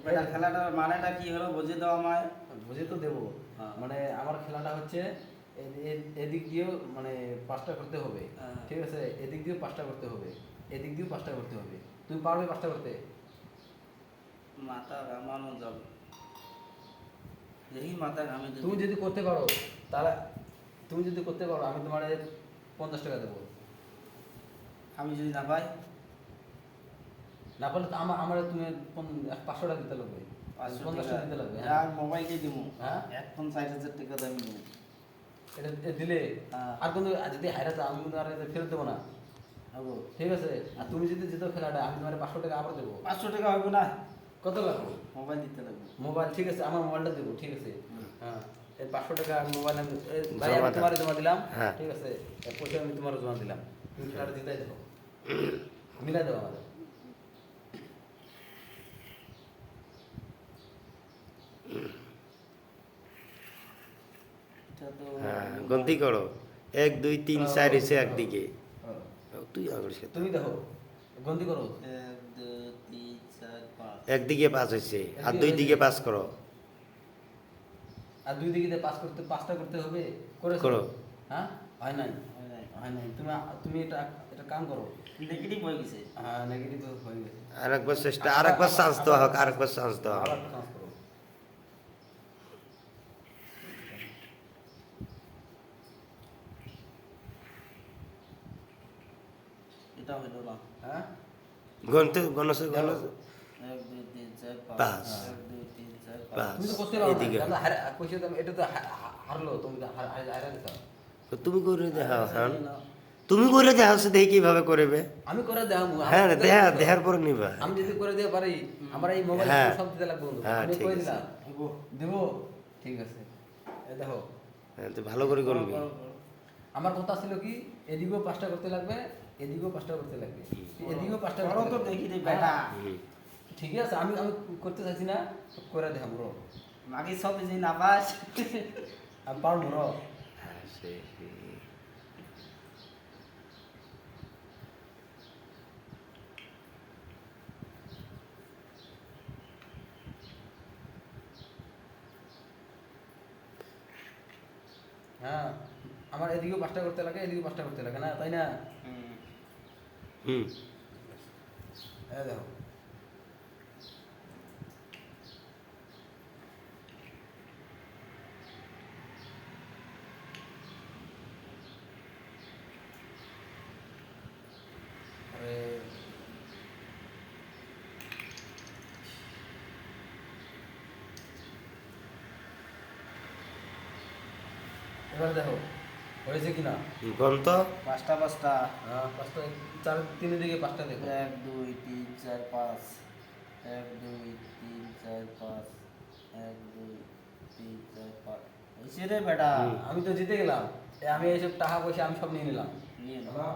এটা খেলাটার মানেটা কি হলো বুঝে দাও আমায়। বুঝে তো দেবো। মানে আমার খেলাটা হচ্ছে এদিক দিয়েও মানে 5টা করতে হবে, ঠিক আছে? এদিক দিয়েও 5টা করতে হবে, এদিক দিয়েও 5টা করতে হবে। তুমি পারবে 5টা করতে? মাথা ঘামানো যাবে, এই মাথা ঘামে। তুমি যদি করতে পারো তাহলে, তুমি যদি করতে পারো আমি তোমার 50 টাকা দেবো। আমি যদি না পাই? না পারলে তো আমার তুমি 500 টাকা দিতে লাগবে, 50 টাকা দিতে লাগবে। হ্যাঁ মোবাইল দিয়ে দিব। হ্যাঁ এখন 60,000 টাকা দামি নেব। এটা দিলে আর কিন্তু যদি হারাতে আমি কিন্তু আর ফেরত দেবো না, ঠিক আছে? আর তুমি যদি যেত খেলাটা আমি তোমার 500 টাকা আবার দেবো। 500 টাকা হবে না? কত লাগবে? মোবাইল দিতে লাগবে। মোবাইল, ঠিক আছে আমার মোবাইলটা দেবো, ঠিক আছে? হ্যাঁ এই 500 টাকা মোবাইল আমি ভাই আমি তোমার জমা দিলাম, ঠিক আছে? পয়সা আমি তোমার জমা দিলাম, তুমি খেলাটা জিতাই দেবো, মিলাই দেবো আমাদের। গন্তি করো, 1 2 3 4 এসে একদিকে তুই তুমি দেখো গন্তি করো। 1 2 3 4 5 একদিকে 5 হয়েছে আর 2 দিকে 5 করো। আর 2 দিকে 5 করতে 5টা করতে হবে, করে করো। হ্যাঁ হয় নাই, হয় নাই। তুমি এটা কাম করো। নেগেটিভ হয়ে গেছে। হ্যাঁ নেগেটিভ হয়ে গেছে। আরেকবার চেষ্টা, আরেকবার চান্স দেওয়া হোক, আরেকবার চান্স দেওয়া হোক। আবার চান্স করো। এটা হলো না। হ্যাঁ গণতে গণছে গণছে 1 2 3 4 5 5 1 2 3 4 5 তুমি তো করতে পারো না, এদিকে কারণ কইছে তুমি এটা তো হারলো, তুমি তো হারা দিছো। তুমি করে দেখাও। হ্যাঁ তুমি করে দেখাও, সে দেখি কিভাবে করবে। আমি করে দেখাবো। হ্যাঁ দেখার পর নিবা। আমি যদি করে দিতে পারি আমার এই মোবাইল হ্যাঁ। সব দিতে লাগবে বন্ধু। হ্যাঁ, আমি ঠিক কই আছে। দিলাম দেবো, ঠিক আছে? এই দেখো হ্যাঁ তো ভালো করে করবি। আমার কথা ছিল কি এদিকেও 5টা করতে লাগবে, এদিকেও 5টা করতে লাগবে, এদিকেও 5টা করো তো দেখি রে বেটা। ঠিক আছে? আমি করতে চাইছি না, করে দেখাবো রো। মাকে সব যে না পাস আমি পারবো রো। হ্যাঁ সে হ্যাঁ আমার এদিকেও 5টা করতে লাগে, এদিকেও 5টা করতে লাগে না, তাই না? হুম এই দেখো এবার দেখো হয়েছে কিনা। গন্ত 5টা 5টা। হ্যাঁ 5টা, 3 দিকে 5টা দেখো। 1 2 3 4 5 1 2 3 4 5 1 2 3 4 5 এসে রে বেটা। আমি তো জিতে গেলাম, আমি এইসব টাকা পয়সা আমি সব নিয়ে নিলাম। নিয়ে নাও।